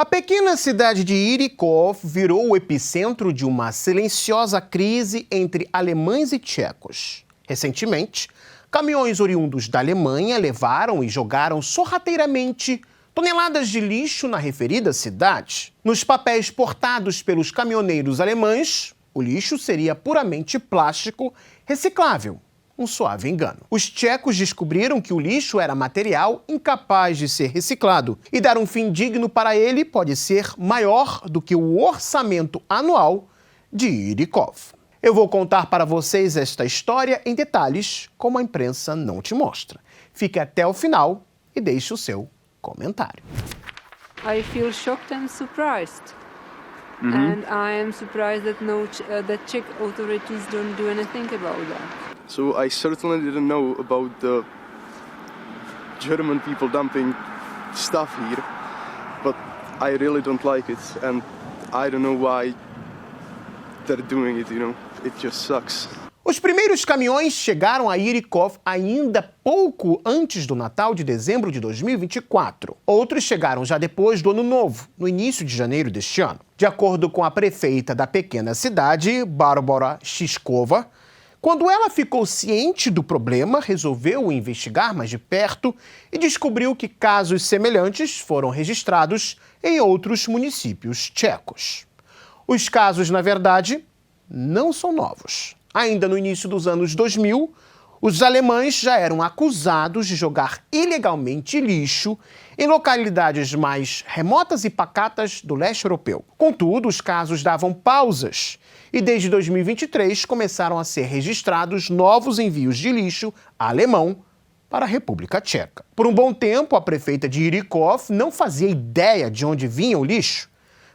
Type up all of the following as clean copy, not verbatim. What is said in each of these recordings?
A pequena cidade de Irykov virou o epicentro de uma silenciosa crise entre alemães e tchecos. Recentemente, caminhões oriundos da Alemanha levaram e jogaram sorrateiramente toneladas de lixo na referida cidade. Nos papéis portados pelos caminhoneiros alemães, o lixo seria puramente plástico reciclável. Um suave engano. Os tchecos descobriram que o lixo era material incapaz de ser reciclado e dar um fim digno para ele pode ser maior do que o orçamento anual de Irykov. Eu vou contar para vocês esta história em detalhes, como a imprensa não te mostra. Fique até o final e deixe o seu comentário. I feel shocked and surprised. And I am surprised that that Czech authorities don't do anything about that. So I certainly didn't know about the German people dumping stuff here, but I really don't like it, and I don't know why they're doing it, it just sucks. Os primeiros caminhões chegaram a Irykov ainda pouco antes do Natal de dezembro de 2024. Outros chegaram já depois do Ano Novo, no início de janeiro deste ano. De acordo com a prefeita da pequena cidade, Barbora Shishkova, quando ela ficou ciente do problema, resolveu investigar mais de perto e descobriu que casos semelhantes foram registrados em outros municípios tchecos. Os casos, na verdade, não são novos. Ainda no início dos anos 2000, os alemães já eram acusados de jogar ilegalmente lixo em localidades mais remotas e pacatas do leste europeu. Contudo, os casos davam pausas e desde 2023 começaram a ser registrados novos envios de lixo alemão para a República Tcheca. Por um bom tempo, a prefeita de Irykov não fazia ideia de onde vinha o lixo,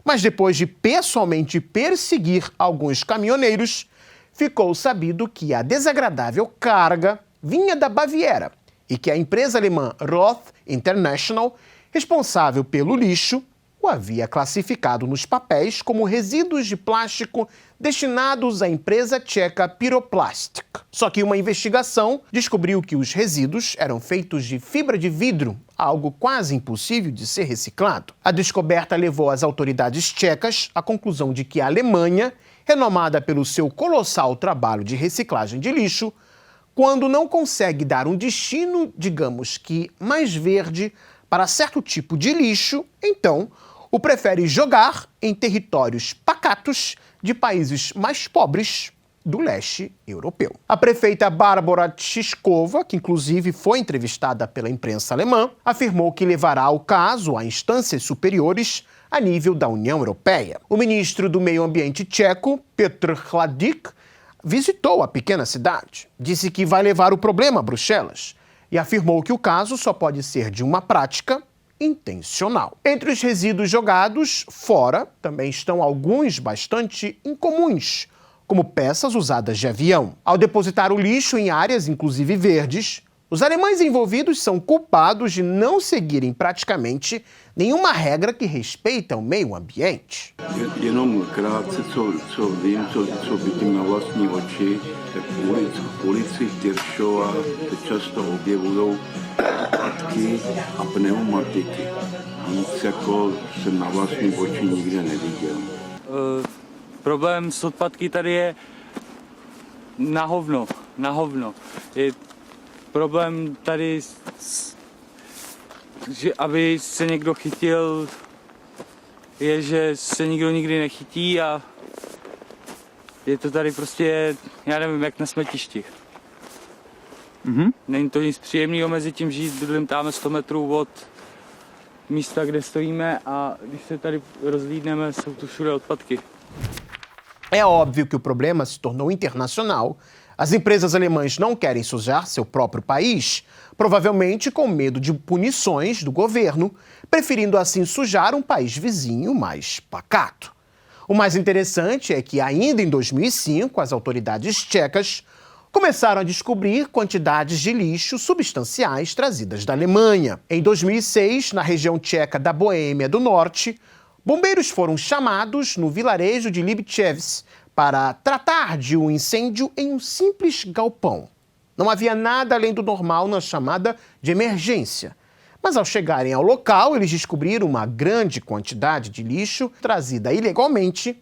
mas depois de pessoalmente perseguir alguns caminhoneiros, ficou sabido que a desagradável carga vinha da Baviera e que a empresa alemã Roth International, responsável pelo lixo, o havia classificado nos papéis como resíduos de plástico destinados à empresa tcheca Pyroplastic. Só que uma investigação descobriu que os resíduos eram feitos de fibra de vidro, algo quase impossível de ser reciclado. A descoberta levou as autoridades tchecas à conclusão de que a Alemanha, renomada pelo seu colossal trabalho de reciclagem de lixo, quando não consegue dar um destino, digamos que mais verde, para certo tipo de lixo, então o prefere jogar em territórios pacatos de países mais pobres do leste europeu. A prefeita Barbora Shishkova, que inclusive foi entrevistada pela imprensa alemã, afirmou que levará o caso a instâncias superiores a nível da União Europeia. O ministro do Meio Ambiente tcheco, Petr Hladík, visitou a pequena cidade. Disse que vai levar o problema a Bruxelas e afirmou que o caso só pode ser de uma prática intencional. Entre os resíduos jogados fora também estão alguns bastante incomuns, como peças usadas de avião. Ao depositar o lixo em áreas, inclusive verdes, os alemães envolvidos são culpados de não seguirem praticamente nenhuma regra que respeita o meio ambiente. Jenom krátce, co vím, co vidím na vlastní oči, tak v ulici Tyršova se často objevují odpadky a pneumatiky. Nic jako jsem na vlastní oči nikde neviděl. Problém s odpadky tady je na hovno. Je problém tady, že aby se někdo chytil, je, že se nikdo nikdy nechytí a je to tady prostě, já nevím, jak na smetišti. Není to nic příjemného mezi tím žít, bydlím tam 100 metrů od místa, kde stojíme a když se tady rozhlídneme, jsou tu všude odpadky. É óbvio que o problema se tornou internacional. As empresas alemãs não querem sujar seu próprio país, provavelmente com medo de punições do governo, preferindo assim sujar um país vizinho mais pacato. O mais interessante é que ainda em 2005, as autoridades tchecas começaram a descobrir quantidades de lixo substanciais trazidas da Alemanha. Em 2006, na região tcheca da Boêmia do Norte, bombeiros foram chamados no vilarejo de Libichevce para tratar de um incêndio em um simples galpão. Não havia nada além do normal na chamada de emergência, Mas ao chegarem ao local, eles descobriram uma grande quantidade de lixo trazida ilegalmente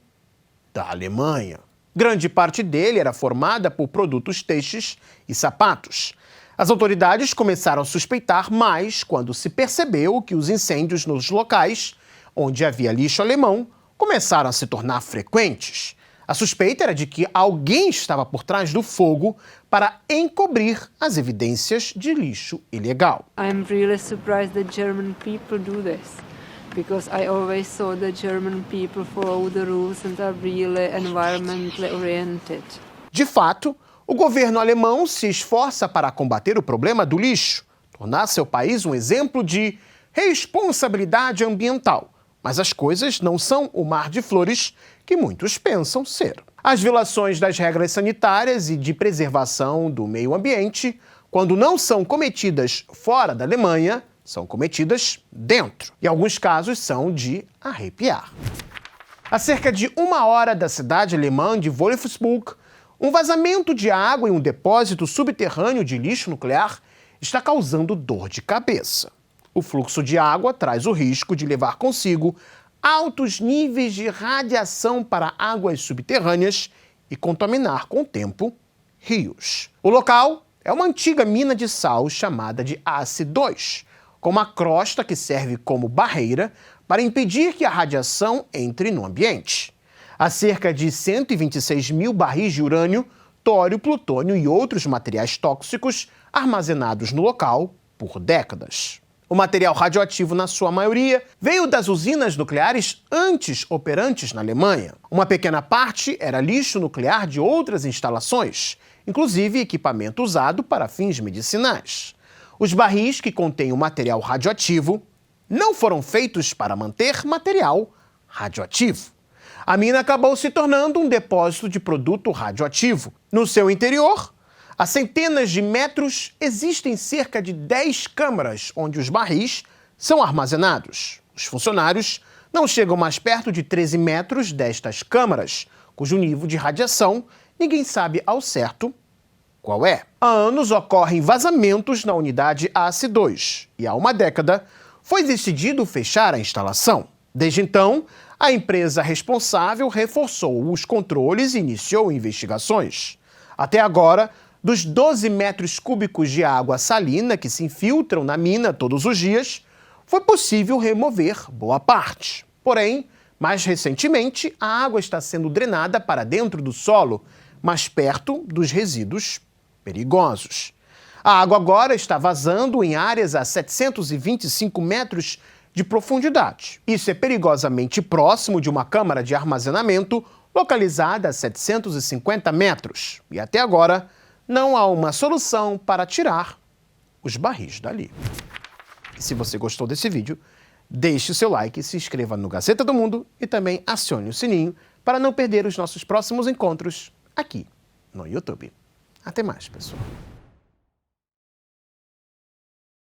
da Alemanha. Grande parte dele era formada por produtos têxteis e sapatos. As autoridades começaram a suspeitar mais quando se percebeu que os incêndios nos locais onde havia lixo alemão começaram a se tornar frequentes. A suspeita era de que alguém estava por trás do fogo para encobrir as evidências de lixo ilegal. I'm really surprised that German people do this, because I always saw the German people follow the rules and are really environmentally oriented. De fato, o governo alemão se esforça para combater o problema do lixo, tornar seu país um exemplo de responsabilidade ambiental. Mas as coisas não são o mar de flores que muitos pensam ser. As violações das regras sanitárias e de preservação do meio ambiente, quando não são cometidas fora da Alemanha, são cometidas dentro. E alguns casos são de arrepiar. A cerca de 1 hora da cidade alemã de Wolfsburg, um vazamento de água em um depósito subterrâneo de lixo nuclear está causando dor de cabeça. O fluxo de água traz o risco de levar consigo altos níveis de radiação para águas subterrâneas e contaminar com o tempo rios. O local é uma antiga mina de sal chamada de AC2, com uma crosta que serve como barreira para impedir que a radiação entre no ambiente. Há cerca de 126 mil barris de urânio, tório, plutônio e outros materiais tóxicos armazenados no local por décadas. O material radioativo, na sua maioria, veio das usinas nucleares antes operantes na Alemanha. Uma pequena parte era lixo nuclear de outras instalações, inclusive equipamento usado para fins medicinais. Os barris que contêm o material radioativo não foram feitos para manter material radioativo. A mina acabou se tornando um depósito de produto radioativo. No seu interior, a centenas de metros, existem cerca de 10 câmaras onde os barris são armazenados. Os funcionários não chegam mais perto de 13 metros destas câmaras, cujo nível de radiação ninguém sabe ao certo qual é. Há anos ocorrem vazamentos na unidade AC2 e há uma década foi decidido fechar a instalação. Desde então, a empresa responsável reforçou os controles e iniciou investigações. Até agora, dos 12 metros cúbicos de água salina que se infiltram na mina todos os dias, foi possível remover boa parte. Porém, mais recentemente, a água está sendo drenada para dentro do solo, mais perto dos resíduos perigosos. A água agora está vazando em áreas a 725 metros de profundidade. Isso é perigosamente próximo de uma câmara de armazenamento localizada a 750 metros. E até agora, não há uma solução para tirar os barris dali. E se você gostou desse vídeo, deixe o seu like, se inscreva no Gazeta do Mundo e também acione o sininho para não perder os nossos próximos encontros aqui no YouTube. Até mais, pessoal.